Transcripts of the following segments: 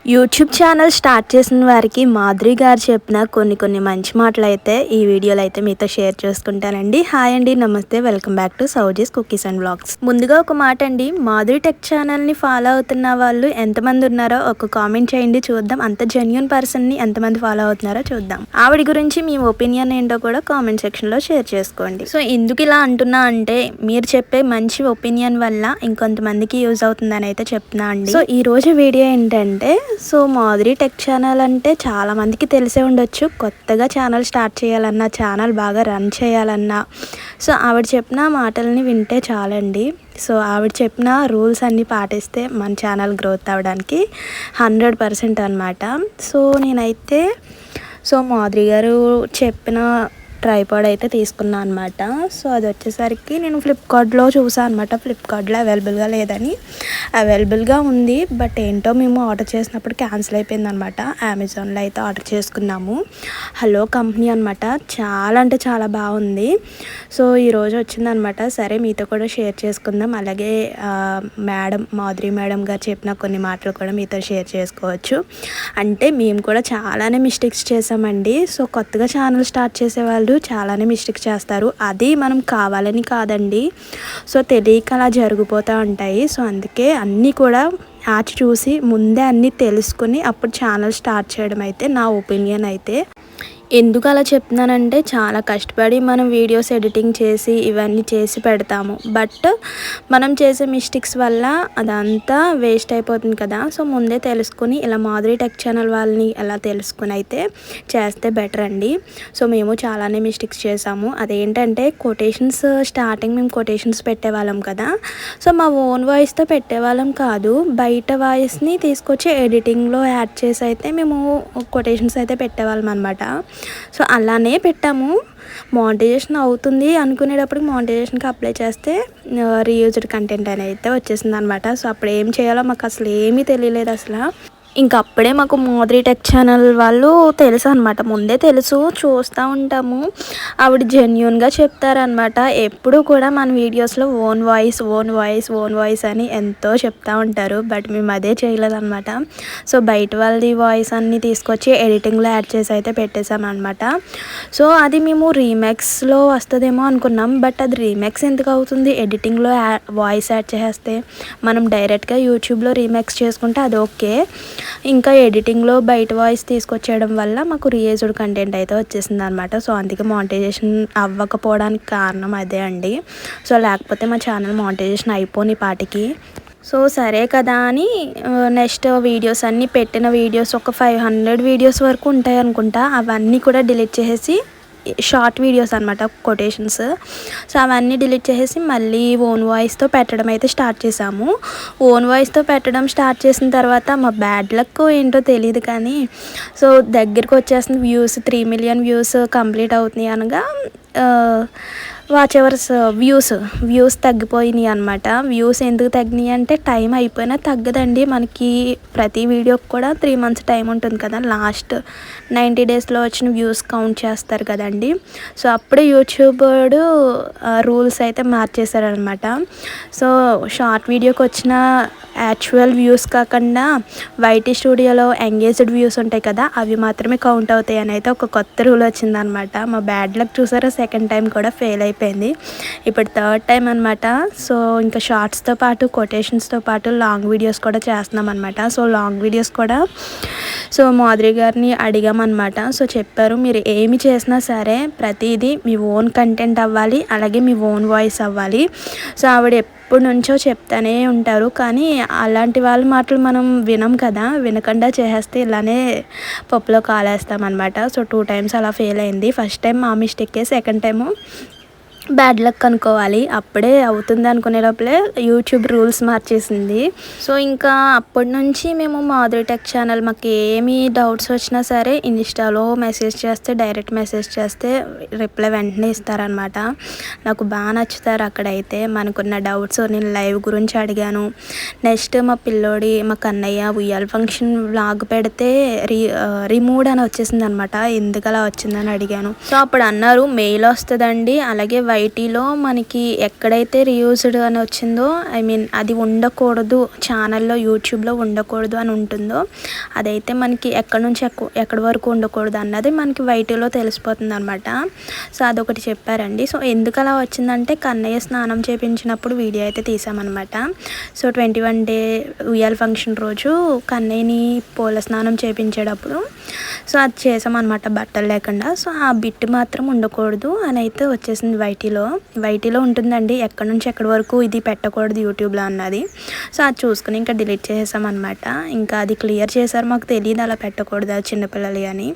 YouTube channel start చేసిన వారికి మాధురి గారు చెప్పిన కొన్ని మంచి మాటలు అయితే ఈ వీడియోలో అయితే మీతో షేర్ చేసుకుంటానండి. హాయ్ అండి, namaste, welcome back to Sowji's cookies and vlogs. ముందుగా ఒక మాట అండి, మాధురి టెక్ ఛానల్ని ఫాలో అవుతున్న వాళ్ళు ఎంతమంది ఉన్నారో ఒక కామెంట్ చేయండి, చూద్దాం. అంత జెన్యూన్ పర్సన్ని ఎంతమంది ఫాలో అవుతున్నారో చూద్దాం. ఆవిడ గురించి మీ ఒపీనియన్ ఏంటో కూడా కామెంట్ సెక్షన్లో షేర్ చేసుకోండి. సో ఎందుకు ఇలా అంటున్నా అంటే, మీరు చెప్పే మంచి ఒపీనియన్ వల్ల ఇంకొంతమందికి యూజ్ అవుతుందని అయితే చెప్తున్నా అండి. సో ఈ రోజు వీడియో ఏంటంటే, సో మాధురి టెక్ ఛానల్ అంటే చాలామందికి తెలిసే ఉండొచ్చు. కొత్తగా ఛానల్ స్టార్ట్ చేయాలన్నా, ఛానల్ బాగా రన్ చేయాలన్నా, సో ఆవిడ చెప్పిన మాటల్ని వింటే చాలండి. సో ఆవిడ చెప్పిన రూల్స్ అన్నీ పాటిస్తే మన ఛానల్ గ్రోత్ అవ్వడానికి 100% అనమాట. సో నేనైతే మాధురి గారు చెప్పిన ట్రైపాడ్ అయితే తీసుకున్నాను అనమాట. సో అది వచ్చేసరికి నేను ఫ్లిప్కార్ట్లో చూసాను అనమాట. ఫ్లిప్కార్ట్లో అవైలబుల్గా లేదని, అవైలబుల్గా ఉంది, బట్ ఏంటో మేము ఆర్డర్ చేసినప్పుడు క్యాన్సిల్ అయిపోయింది అనమాట. అమెజాన్లో అయితే ఆర్డర్ చేసుకున్నాము. హలో కంపెనీ అనమాట. చాలా అంటే చాలా బాగుంది. సో ఈరోజు వచ్చిందనమాట. సరే మీతో కూడా షేర్ చేసుకుందాం. అలాగే మాధురి మేడం గారు చెప్పిన కొన్ని మాటలు కూడా మీతో షేర్ చేసుకోవచ్చు. అంటే మేము కూడా చాలానే మిస్టేక్స్ చేసామండి. సో కొత్తగా ఛానల్ స్టార్ట్ చేసేవాళ్ళు చాలానే మిస్టేక్స్ చేస్తారు. అది మనం కావాలని కాదండి, సో తెలియక అలా జరిగిపోతూ ఉంటాయి. సో అందుకే అన్నీ కూడా చూసి ముందే అన్నీ తెలుసుకుని అప్పుడు ఛానల్ స్టార్ట్ చేయడం అయితే నా ఒపీనియన్ అయితే. ఎందుకు అలా చెప్తున్నానంటే, చాలా కష్టపడి మనం వీడియోస్ ఎడిటింగ్ చేసి ఇవన్నీ చేసి పెడతాము, బట్ మనం చేసే మిస్టేక్స్ వల్ల అదంతా వేస్ట్ అయిపోతుంది కదా. సో ముందే తెలుసుకుని ఇలా మాధురి టెక్ ఛానల్ వాళ్ళని ఎలా తెలుసుకుని అయితే చేస్తే బెటర్ అండి. సో మేము చాలానే మిస్టేక్స్ చేసాము. అదేంటంటే కొటేషన్స్, స్టార్టింగ్ మేము కొటేషన్స్ పెట్టేవాళ్ళం కదా. సో మా ఓన్ వాయిస్తో పెట్టేవాళ్ళం కాదు, బయట వాయిస్ని తీసుకొచ్చి ఎడిటింగ్లో యాడ్ చేసి అయితే మేము కొటేషన్స్ అయితే పెట్టేవాళ్ళం అనమాట. సో అలానే పెట్టాము. మానిటైజేషన్ అవుతుంది అనుకునేటప్పుడు మానిటైజేషన్కి అప్లై చేస్తే రీయూజ్డ్ కంటెంట్ అనేది అయితే వచ్చేసింది అనమాట. సో అప్పుడు ఏం చేయాలో మాకు అసలు ఏమీ తెలియలేదు అసలు. ఇంకా అప్పుడే మాకు మాధురి టెక్ ఛానల్ వాళ్ళు తెలుసు అనమాట. ముందే తెలుసు, చూస్తూ ఉంటాము. ఆవిడ జెన్యూన్గా చెప్తారనమాట. ఎప్పుడు కూడా మన వీడియోస్లో ఓన్ వాయిస్ అని ఎంతో చెప్తూ ఉంటారు, బట్ మేము అదే చేయలేదన్నమాట. సో బయట వాళ్ళది వాయిస్ అన్నీ తీసుకొచ్చి ఎడిటింగ్లో యాడ్ చేసి అయితే పెట్టేసామన్నమాట. సో అది మేము రీమేక్స్లో వస్తుందేమో అనుకున్నాం, బట్ అది రీమేక్స్ ఎందుకు అవుతుంది? ఎడిటింగ్లో వాయిస్ యాడ్ చేస్తే మనం డైరెక్ట్గా యూట్యూబ్లో రీమేక్స్ చేసుకుంటే అది ఓకే. ఇంకా ఎడిటింగ్లో బయట వాయిస్ తీసుకొచ్చేయడం వల్ల మాకు రీయూజ్డ్ కంటెంట్ అయితే వచ్చేసింది అనమాట. సో అందుకే మానిటైజేషన్ అవ్వకపోవడానికి కారణం అదే అండి. సో లేకపోతే మా ఛానల్ మానిటైజేషన్ అయిపోని పాటికి. సో సరే కదా అని నెక్స్ట్ వీడియోస్ అన్నీ పెట్టిన వీడియోస్ ఒక 500 వీడియోస్ వరకు ఉంటాయి అనుకుంటా. అవన్నీ కూడా డిలీట్ చేసేసి షార్ట్ వీడియోస్ అనమాట, కొటేషన్స్. సో అవన్నీ డిలీట్ చేసేసి మళ్ళీ ఓన్ వాయిస్తో పెట్టడం అయితే స్టార్ట్ చేసాము. ఓన్ వాయిస్తో పెట్టడం స్టార్ట్ చేసిన తర్వాత మా బ్యాడ్ లక్ ఏంటో తెలియదు కానీ, సో దగ్గరికి వచ్చేస్తుంది వ్యూస్. 3 మిలియన్ వ్యూస్ కంప్లీట్ అవుతున్నాయి అనగా వాచ్ అవర్స్ వ్యూస్ తగ్గిపోయినాయి అనమాట. వ్యూస్ ఎందుకు తగ్గినాయి అంటే, టైం అయిపోయినా తగ్గదండి మనకి. ప్రతి వీడియోకి కూడా 3 మంత్స్ టైం ఉంటుంది కదా. లాస్ట్ 90 డేస్లో వచ్చిన వ్యూస్ కౌంట్ చేస్తారు కదండి. సో అప్పుడే యూట్యూబ్ రూల్స్ అయితే మార్చేశారనమాట. సో షార్ట్ వీడియోకి వచ్చిన యాక్చువల్ వ్యూస్ కాకుండా వైటీ స్టూడియోలో ఎంగేజ్డ్ వ్యూస్ ఉంటాయి కదా, అవి మాత్రమే కౌంట్ అవుతాయి అని అయితే ఒక కొత్త రూల్ వచ్చిందనమాట. మా బ్యాడ్ లక్ చూసారా, సెకండ్ టైం కూడా ఫెయిల్ అయిపోయింది. ఇప్పుడు థర్డ్ టైం అనమాట. సో ఇంకా షార్ట్స్తో పాటు కొటేషన్స్తో పాటు లాంగ్ వీడియోస్ కూడా చేస్తున్నాం అనమాట. సో లాంగ్ వీడియోస్ కూడా సో మాధురి గారిని అడిగామన్నమాట. సో చెప్పారు, మీరు ఏమి చేసినా సరే ప్రతిదీ మీ ఓన్ కంటెంట్ అవ్వాలి, అలాగే మీ ఓన్ వాయిస్ అవ్వాలి. సో ఆవిడ ఎప్పటి నుంచో చెప్తానే ఉంటారు, కానీ అలాంటి వాళ్ళ మాటలు మనం వినం కదా. వినకుండా చేసేస్తే ఇలానే పప్పులో కాలేస్తామన్నమాట. సో 2 టైమ్స్ అలా ఫెయిల్ అయింది. ఫస్ట్ టైం మా మిస్టేకే, సెకండ్ టైము బ్యాడ్ లక్ అనుకోవాలి. అప్పుడే అవుతుంది అనుకునే లోపలే యూట్యూబ్ రూల్స్ మార్చేసింది. సో ఇంకా అప్పటి నుంచి మేము మాధురి టెక్ ఛానల్ మాకు ఏమి డౌట్స్ వచ్చినా సరే ఇన్స్టాలో మెసేజ్ చేస్తే, డైరెక్ట్ మెసేజ్ చేస్తే రిప్లై వెంటనే ఇస్తారనమాట. నాకు బాగా నచ్చుతారు అక్కడైతే. మనకున్న డౌట్స్ నేను లైవ్ గురించి అడిగాను. నెక్స్ట్ మా కన్నయ్య ఉయ్యాల ఫంక్షన్ వ్లాగ్ పెడితే రిమూవ్డ్ అని వచ్చేసింది అనమాట. ఎందుకు అలా వచ్చిందని అడిగాను. సో అప్పుడు అన్నారు, మెయిల్ వస్తుందండి, అలాగే వైటీలో మనకి ఎక్కడైతే రీయూజ్డ్ అని వచ్చిందో అది ఉండకూడదు ఛానల్లో యూట్యూబ్లో ఉండకూడదు అని ఉంటుందో అదైతే మనకి ఎక్కడి వరకు ఉండకూడదు అన్నది మనకి వైటీలో తెలిసిపోతుంది అనమాట. సో అదొకటి చెప్పారండి. సో ఎందుకు అలా వచ్చిందంటే కన్నయ్య స్నానం చేయించినప్పుడు వీడియో అయితే తీసామన్నమాట. సో 21 డే ఉయ్యాల ఫంక్షన్ రోజు కన్నయ్యని పూల స్నానం చేయించేటప్పుడు సో అది చేసామన్నమాట బట్టలు లేకుండా. సో ఆ బిట్ మాత్రం ఉండకూడదు అని అయితే వచ్చేసింది వైటీలో ఉంటుందండి ఎక్కడి నుంచి ఎక్కడి వరకు ఇది పెట్టకూడదు యూట్యూబ్లో అన్నది. సో అది చూసుకుని ఇంకా డిలీట్ చేసామన్నమాట. ఇంకా అది క్లియర్ చేశారు, మాకు తెలియదు అలా పెట్టకూడదు అది చిన్నపిల్లలు అని.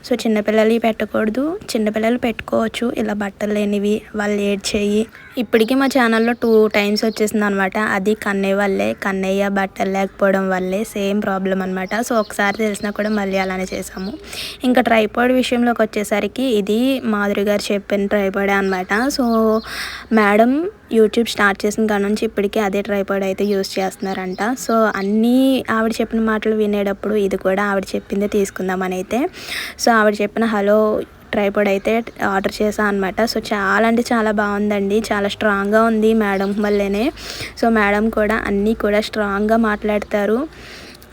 సో చిన్నపిల్లలు పెట్టకూడదు, చిన్నపిల్లలు పెట్టుకోవచ్చు ఇలా బట్టలు లేనివి, వాళ్ళు ఏడ్చేయి. ఇప్పటికీ మా ఛానల్లో 2 టైమ్స్ వచ్చేసింది అనమాట. అది కన్నయ్య బట్టలు లేకపోవడం వల్లే సేమ్ ప్రాబ్లం అనమాట. సో ఒకసారి తెలిసినా కూడా మళ్ళీ అలానే చేసాము. ఇంకా ట్రైపాడ్ విషయంలోకి వచ్చేసరికి ఇది మాధురి గారు చెప్పిన ట్రైపాడే అనమాట. సో మేడం యూట్యూబ్ స్టార్ట్ చేసిన కాడ నుంచి ఇప్పటికీ అదే ట్రైపాడ్ అయితే యూజ్ చేస్తున్నారంట. సో అన్నీ ఆవిడ చెప్పిన మాటలు వినేటప్పుడు ఇది కూడా ఆవిడ చెప్పిందే తీసుకుందామని అయితే సో ఆవిడ చెప్పిన హలో ట్రైపాడ్ అయితే ఆర్డర్ చేశాను అనమాట. సో చాలా అంటే చాలా బాగుందండి, చాలా స్ట్రాంగ్గా ఉంది మేడం వల్లేనే. సో మేడం కూడా అన్నీ కూడా స్ట్రాంగ్గా మాట్లాడతారు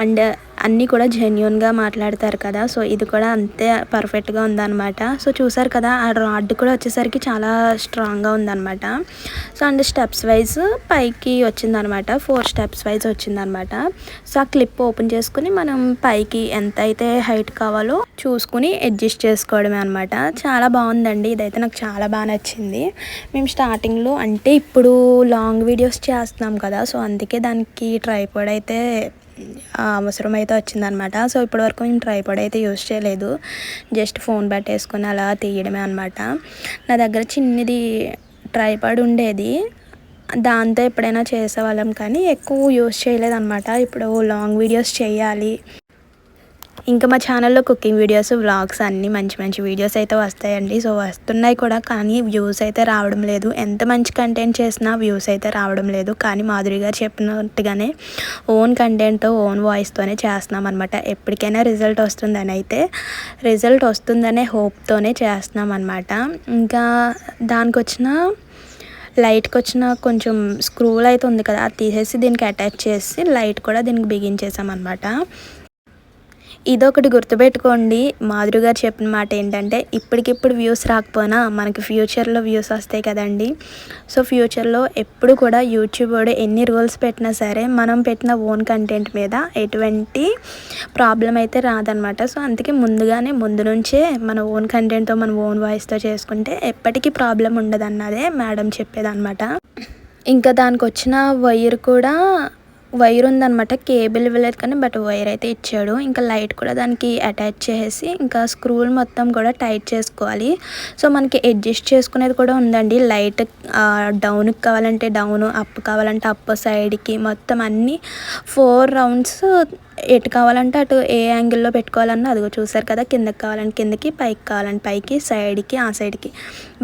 అండ్ అన్నీ కూడా జెన్యూన్గా మాట్లాడతారు కదా. సో ఇది కూడా అంతే పర్ఫెక్ట్గా ఉందన్నమాట. సో చూసారు కదా ఆ రాడ్ కూడా వచ్చేసరికి చాలా స్ట్రాంగ్గా ఉందన్నమాట. సో అండ్ స్టెప్స్ వైజ్ పైకి వచ్చిందనమాట, 4 స్టెప్స్ వైజ్ వచ్చిందనమాట. సో ఆ క్లిప్ ఓపెన్ చేసుకుని మనం పైకి ఎంత అయితే హైట్ కావాలో చూసుకుని అడ్జస్ట్ చేసుకోవడమే అనమాట. చాలా బాగుందండి, ఇదైతే నాకు చాలా బాగా నచ్చింది. మేము స్టార్టింగ్లో అంటే ఇప్పుడు లాంగ్ వీడియోస్ చేస్తున్నాం కదా, సో అందుకే దానికి ట్రైపాడ్ అయితే అవసరం అయితే వచ్చిందనమాట. సో ఇప్పటివరకు మేము ట్రైపాడ్ అయితే యూజ్ చేయలేదు, జస్ట్ ఫోన్ పెట్టేసుకొని అలా తీయడమే అనమాట. నా దగ్గర చిన్నది ట్రైపాడ్ ఉండేది, దాంతో ఎప్పుడైనా చేసేవాళ్ళం కానీ ఎక్కువ యూజ్ చేయలేదన్నమాట. ఇప్పుడు లాంగ్ వీడియోస్ చేయాలి, ఇంకా మా ఛానల్లో కుకింగ్ వీడియోస్, వ్లాగ్స్ అన్నీ మంచి మంచి వీడియోస్ అయితే వస్తాయండి. సో వస్తున్నాయి కూడా కానీ వ్యూస్ అయితే రావడం లేదు. ఎంత మంచి కంటెంట్ చేసినా వ్యూస్ అయితే రావడం లేదు. కానీ మాధురి గారు చెప్పినట్టుగానే ఓన్ కంటెంట్తో ఓన్ వాయిస్తోనే చేస్తున్నాం అనమాట. ఎప్పటికైనా రిజల్ట్ వస్తుందనే హోప్తోనే చేస్తున్నాం అనమాట. ఇంకా దానికి వచ్చిన లైట్కి వచ్చిన కొంచెం స్క్రూలు అయితే ఉంది కదా, అది తీసేసి దీనికి అటాచ్ చేసి లైట్ కూడా దీనికి బిగించేసాం అనమాట. ఇదొకటి గుర్తుపెట్టుకోండి, మాధురి గారు చెప్పిన మాట ఏంటంటే ఇప్పటికిప్పుడు వ్యూస్ రాకపోయినా మనకి ఫ్యూచర్లో వ్యూస్ వస్తాయి కదండి. సో ఫ్యూచర్లో ఎప్పుడు కూడా యూట్యూబ్ వాడు ఎన్ని రూల్స్ పెట్టినా సరే మనం పెట్టిన ఓన్ కంటెంట్ మీద ఎటువంటి ప్రాబ్లం అయితే రాదనమాట. సో అందుకే ముందు నుంచే మన ఓన్ కంటెంట్తో మన ఓన్ వాయిస్తో చేసుకుంటే ఎప్పటికీ ప్రాబ్లం ఉండదన్నదే మేడం చెప్పేదన్నమాట. ఇంకా దానికి వచ్చిన వైర్ ఉందనమాట, కేబుల్ ఇవ్వలేదు కానీ బట్ వైర్ అయితే ఇచ్చాడు. ఇంకా లైట్ కూడా దానికి అటాచ్ చేసి ఇంకా స్క్రూలు మొత్తం కూడా టైట్ చేసుకోవాలి. సో మనకి అడ్జస్ట్ చేసుకునేది కూడా ఉందండి, లైట్ డౌన్కి కావాలంటే డౌన్, అప్ కావాలంటే అప్, సైడ్కి మొత్తం అన్నీ 4 రౌండ్స్ ఎటు కావాలంటే అటు ఏ యాంగిల్లో పెట్టుకోవాలన్నా అదిగో చూసారు కదా, కిందకి కావాలంటే కిందకి, పైకి కావాలంటే పైకి, సైడ్కి ఆ సైడ్కి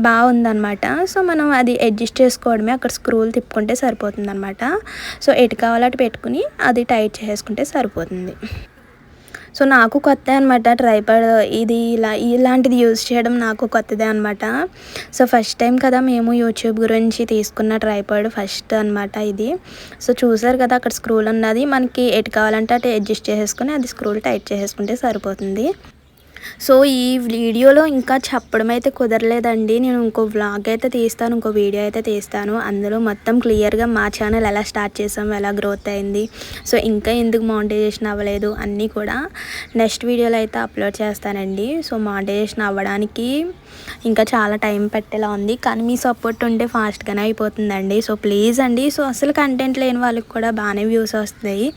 బాగుందన్నమాట. సో మనం అది అడ్జస్ట్ చేసుకోవడమే, అక్కడ స్క్రూలు తిప్పుకుంటే సరిపోతుంది అనమాట. సో ఎటు కావాలో అటు పెట్టుకుని అది టైట్ చేసుకుంటే సరిపోతుంది. సో నాకు కొత్త అనమాట ట్రైపాడ్, ఇది ఇలాంటిది యూజ్ చేయడం నాకు కొత్తదే అనమాట. సో ఫస్ట్ టైం కదా మేము యూట్యూబ్ గురించి తీసుకున్న ట్రైపాడ్ ఫస్ట్ అనమాట ఇది. సో చూసారు కదా అక్కడ స్క్రూలు ఉన్నది, మనకి ఎటు కావాలంటే అటు అడ్జస్ట్ చేసేసుకొని అది స్క్రూలు టైట్ చేసేసుకుంటే సరిపోతుంది. సో ఈ వీడియోలో ఇంకా చెప్పడం అయితే కుదరలేదండి, నేను ఇంకో వ్లాగ్ అయితే తీస్తాను, ఇంకో వీడియో అయితే తీస్తాను. అందులో మొత్తం క్లియర్గా మా ఛానల్ ఎలా స్టార్ట్ చేసాము, ఎలా గ్రోత్ అయింది, సో ఇంకా ఎందుకు మానిటైజేషన్ అవ్వలేదు అన్నీ కూడా నెక్స్ట్ వీడియోలో అయితే అప్లోడ్ చేస్తానండి. సో మానిటైజేషన్ అవ్వడానికి ఇంకా చాలా టైం పట్టేలా ఉంది, కానీ మీ సపోర్ట్ ఉంటే ఫాస్ట్గానే అయిపోతుందండి. సో ప్లీజ్ అండి. సో అసలు కంటెంట్ లేని వాళ్ళకి కూడా బాగానే వ్యూస్ వస్తాయి,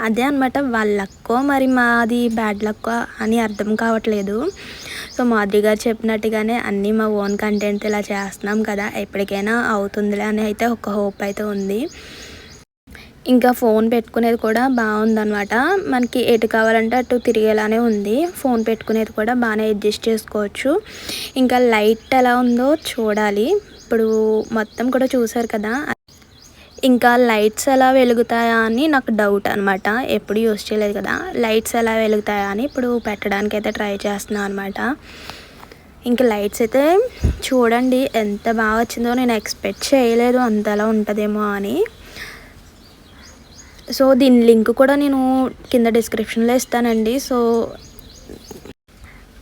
అదే అనమాట వాళ్ళ లక్కో మరి మాది బ్యాడ్ లక్కో అని అర్థం కావట్లేదు. సో మాధురి గారు చెప్పినట్టుగానే అన్నీ మా ఓన్ కంటెంట్ ఇలా చేస్తున్నాం కదా, ఎప్పటికైనా అవుతుందిలే అని అయితే ఒక హోప్ అయితే ఉంది. ఇంకా ఫోన్ పెట్టుకునేది కూడా బాగుందన్నమాట, మనకి ఎటు కావాలంటే అటు తిరిగేలానే ఉంది. ఫోన్ పెట్టుకునేది కూడా బాగానే అడ్జస్ట్ చేసుకోవచ్చు. ఇంకా లైట్ ఎలా ఉందో చూడాలి, ఇప్పుడు మొత్తం కూడా చూసారు కదా. ఇంకా లైట్స్ ఎలా వెలుగుతాయా అని నాకు డౌట్ అనమాట, ఎప్పుడు యూజ్ చేయలేదు కదా, లైట్స్ ఎలా వెలుగుతాయా అని ఇప్పుడు పెట్టడానికి అయితే ట్రై చేస్తున్నాను అనమాట. ఇంక లైట్స్ అయితే చూడండి ఎంత బాగా వచ్చిందో. నేను ఎక్స్పెక్ట్ చేయలేదు అంతలా ఉంటుందేమో అని. సో దీని లింక్ కూడా నేను కింద డిస్క్రిప్షన్లో ఇస్తానండి. సో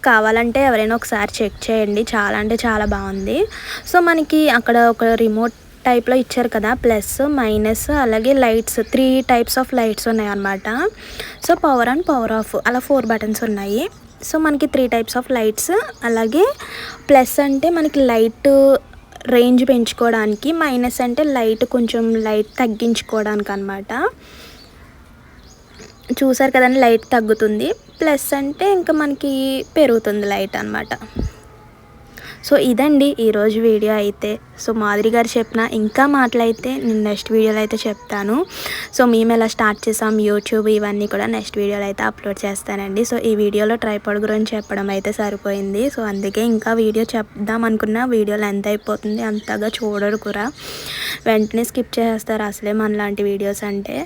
కావాలంటే ఎవరైనా ఒకసారి చెక్ చేయండి. చాలా అంటే చాలా బాగుంది. సో మనకి అక్కడ ఒక రిమోట్ టైప్లో ఇచ్చారు కదా, ప్లస్ మైనస్ అలాగే లైట్స్ 3 టైప్స్ ఆఫ్ లైట్స్ ఉన్నాయన్నమాట. So power on power of అలా 4 బటన్స్ ఉన్నాయి. సో మనకి 3 టైప్స్ ఆఫ్ లైట్స్. అలాగే ప్లస్ అంటే మనకి లైట్ రేంజ్ పెంచుకోవడానికి, మైనస్ అంటే కొంచెం లైట్ తగ్గించుకోవడానికి అనమాట. చూసారు కదండి, లైట్ తగ్గుతుంది. ప్లస్ అంటే ఇంకా మనకి పెరుగుతుంది లైట్ అనమాట. సో ఇదండి ఈరోజు వీడియో అయితే. సో మాధురి గారు చెప్పిన ఇంకా మాటలైతే నేను నెక్స్ట్ వీడియోలో అయితే చెప్తాను. సో మేము ఎలా స్టార్ట్ చేసాం యూట్యూబ్ ఇవన్నీ కూడా నెక్స్ట్ వీడియోలో అయితే అప్లోడ్ చేస్తానండి. సో ఈ వీడియోలో ట్రైపాడ్ గురించి చెప్పడం అయితే సరిపోయింది. సో అందుకే ఇంకా వీడియో చెప్దాం అనుకున్న వీడియో లెంత్ అయిపోతుంది, అంతగా చూడరు కూడా, వెంటనే స్కిప్ చేసేస్తారు అసలే మనలాంటి వీడియోస్ అంటే.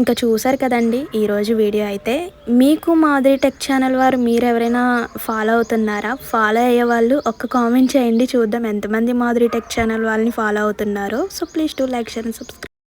ఇంకా చూసారు కదండి ఈరోజు వీడియో అయితే. మీకు మాధురి టెక్ ఛానల్ వారు మీరు ఎవరైనా ఫాలో అవుతున్నారా? ఫాలో అయ్యే వాళ్ళు ఒక్క కామెంట్ చేయండి, చూద్దాం ఎంతమంది మాధురి టెక్ ఛానల్ వాళ్ళని ఫాలో అవుతున్నారో. So please do like, share and subscribe.